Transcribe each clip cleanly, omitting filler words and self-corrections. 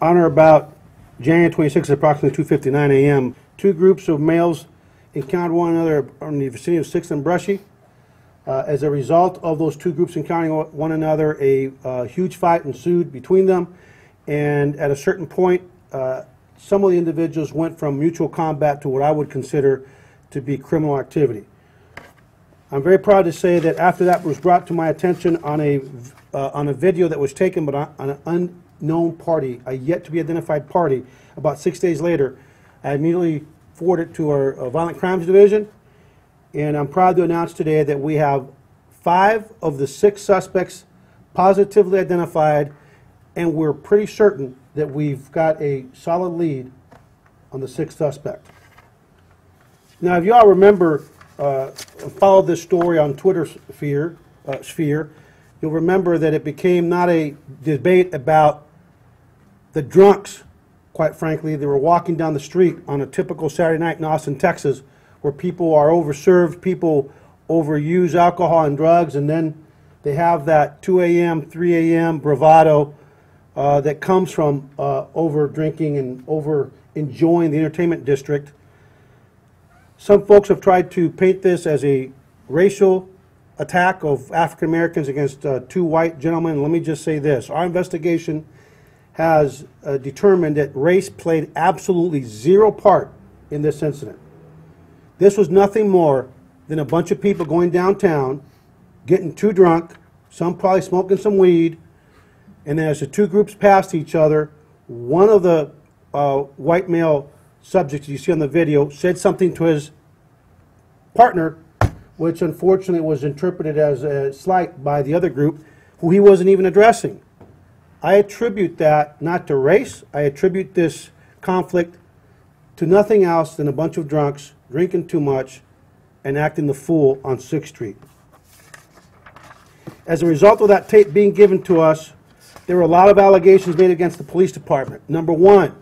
On or about January 26th, approximately 2:59 a.m., two groups of males encountered one another in the vicinity of 6th and Brushy. As a result of those two groups encountering one another, a huge fight ensued between them, and at a certain point, some of the individuals went from mutual combat to what I would consider to be criminal activity. I'm very proud to say that after that was brought to my attention on a video that was taken but on an unknown party, a yet-to-be-identified party, about 6 days later, I immediately forwarded it to our Violent Crimes Division, and I'm proud to announce today that we have 5 of the 6 suspects positively identified, and we're pretty certain that we've got a solid lead on the 6th suspect. Now, if you all remember, followed this story on Twitter sphere, you'll remember that it became not a debate about the drunks, quite frankly. They were walking down the street on a typical Saturday night in Austin, Texas, where people are overserved, people overuse alcohol and drugs, and then they have that 2 a.m., 3 a.m. bravado that comes from over drinking and over enjoying the entertainment district. Some folks have tried to paint this as a racial attack of African Americans against 2 white gentlemen. Let me just say this. Our investigation has determined that race played absolutely 0 part in this incident. This was nothing more than a bunch of people going downtown, getting too drunk, some probably smoking some weed, and as the two groups passed each other, one of the white male subjects you see on the video said something to his partner, which unfortunately was interpreted as a slight by the other group, who he wasn't even addressing. I attribute that not to race. I attribute this conflict to nothing else than a bunch of drunks drinking too much and acting the fool on 6th Street. As a result of that tape being given to us, there were a lot of allegations made against the police department. Number one,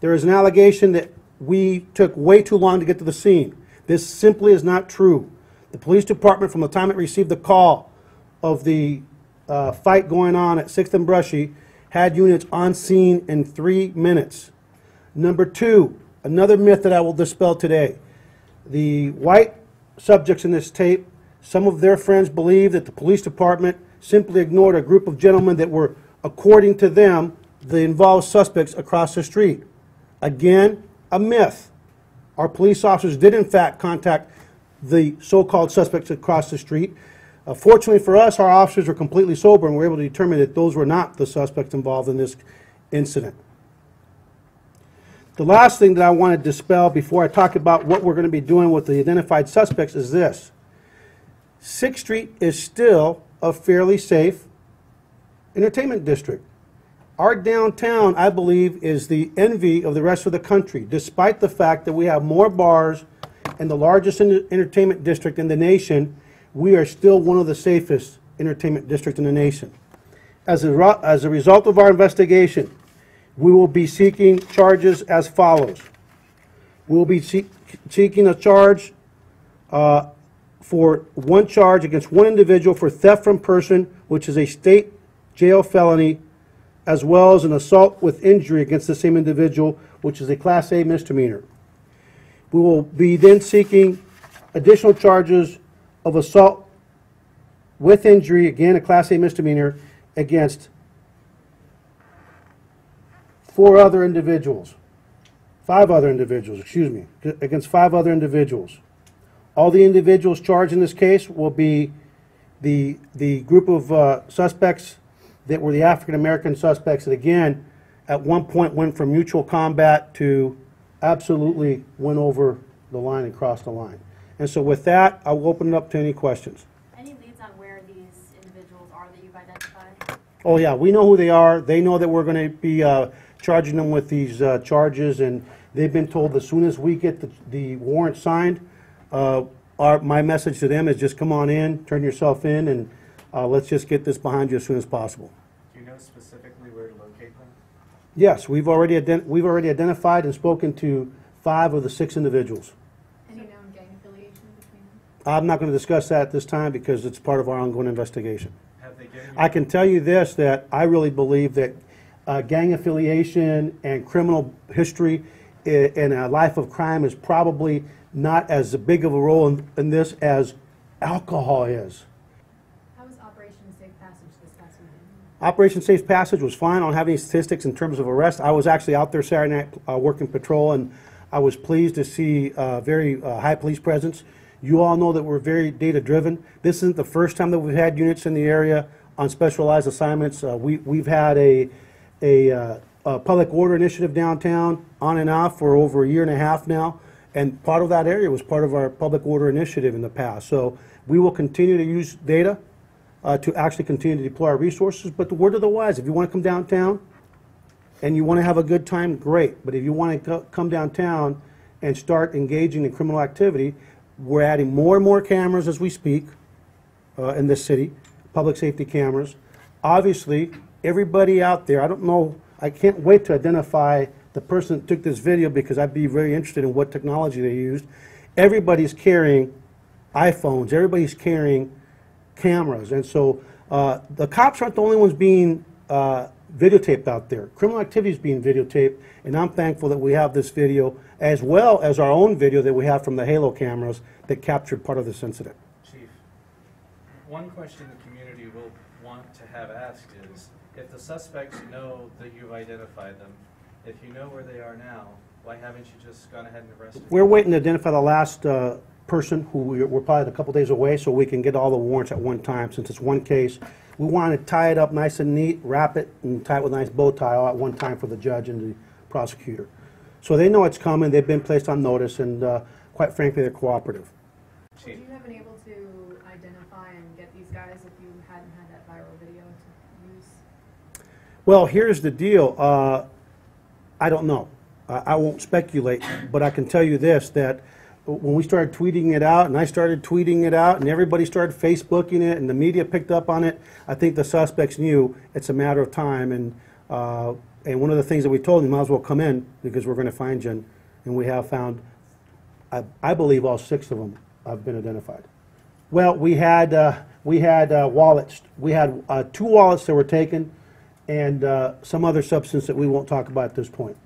there is an allegation that we took way too long to get to the scene. This simply is not true. The police department, from the time it received the call of the fight going on at 6th and Brushy, had units on scene in 3 minutes. Number two, another myth that I will dispel today. The white subjects in this tape, some of their friends believe that the police department simply ignored a group of gentlemen that were, according to them, the involved suspects across the street. Again, a myth. Our police officers did in fact contact the so-called suspects across the street. Fortunately for us, our officers were completely sober and were able to determine that those were not the suspects involved in this incident. The last thing that I want to dispel before I talk about what we're going to be doing with the identified suspects is this. 6th Street is still a fairly safe entertainment district. Our downtown, I believe, is the envy of the rest of the country, despite the fact that we have more bars and the largest entertainment district in the nation. We are still one of the safest entertainment districts in the nation. As a result of our investigation, we will be seeking charges as follows. We will be seeking a charge for one charge against one individual for theft from person, which is a state jail felony, as well as an assault with injury against the same individual, which is a Class A misdemeanor. We will be then seeking additional charges of assault with injury, again a Class A misdemeanor, against 5 other individuals, against 5 other individuals. All the individuals charged in this case will be the group of suspects that were the African American suspects that, again, at one point went from mutual combat to absolutely went over the line and crossed the line. And so with that, I'll open it up to any questions. Any leads on where these individuals are that you've identified? Oh yeah, we know who they are. They know that we're going to be charging them with these charges, and they've been told as soon as we get the warrant signed, my message to them is just come on in, turn yourself in, and let's just get this behind you as soon as possible. Do you know specifically where to locate them? Yes, we've already identified and spoken to 5 of the 6 individuals. Any known gang affiliation between them? I'm not going to discuss that at this time because it's part of our ongoing investigation. Have they given you I can tell you this, that I really believe that gang affiliation and criminal history in a life of crime is probably not as big of a role in this as alcohol is. How was Operation Safe Passage this past weekend? Operation Safe Passage was fine. I don't have any statistics in terms of arrests. I was actually out there Saturday night working patrol, and I was pleased to see very high police presence. You all know that we're very data driven. This isn't the first time that we've had units in the area on specialized assignments. We've had a public order initiative downtown on and off for over a year and a half now, and part of that area was part of our public order initiative in the past. So we will continue to use data to actually continue to deploy our resources. But the word of the wise, if you want to come downtown and you want to have a good time, great. But if you want to come downtown and start engaging in criminal activity, we're adding more and more cameras as we speak in this city, public safety cameras. Obviously, everybody out there, I don't know, I can't wait to identify the person that took this video because I'd be very interested in what technology they used. Everybody's carrying iPhones, everybody's carrying cameras, and so the cops aren't the only ones being videotaped out there. Criminal activity is being videotaped, and I'm thankful that we have this video as well as our own video that we have from the Halo cameras that captured part of this incident. Chief, one question the community will want to have asked is, if the suspects know that you've identified them, if you know where they are now, why haven't you just gone ahead and arrested them? We're waiting to identify the last person who we're probably a couple days away so we can get all the warrants at one time. Since it's one case, we want to tie it up nice and neat, wrap it, and tie it with a nice bow tie all at one time for the judge and the prosecutor. So they know it's coming, they've been placed on notice, and quite frankly, they're cooperative. Would you have been able to identify and get these guys if you hadn't had that viral video to use? Well, here's the deal. I don't know. I won't speculate, but I can tell you this, that when we started tweeting it out, and I started tweeting it out, and everybody started Facebooking it, and the media picked up on it, I think the suspects knew it's a matter of time. And one of the things that we told them, you might as well come in because we're going to find you. And we have found, I believe, all 6 of them have been identified. Well, we had wallets. We had 2 wallets that were taken, and some other substance that we won't talk about at this point.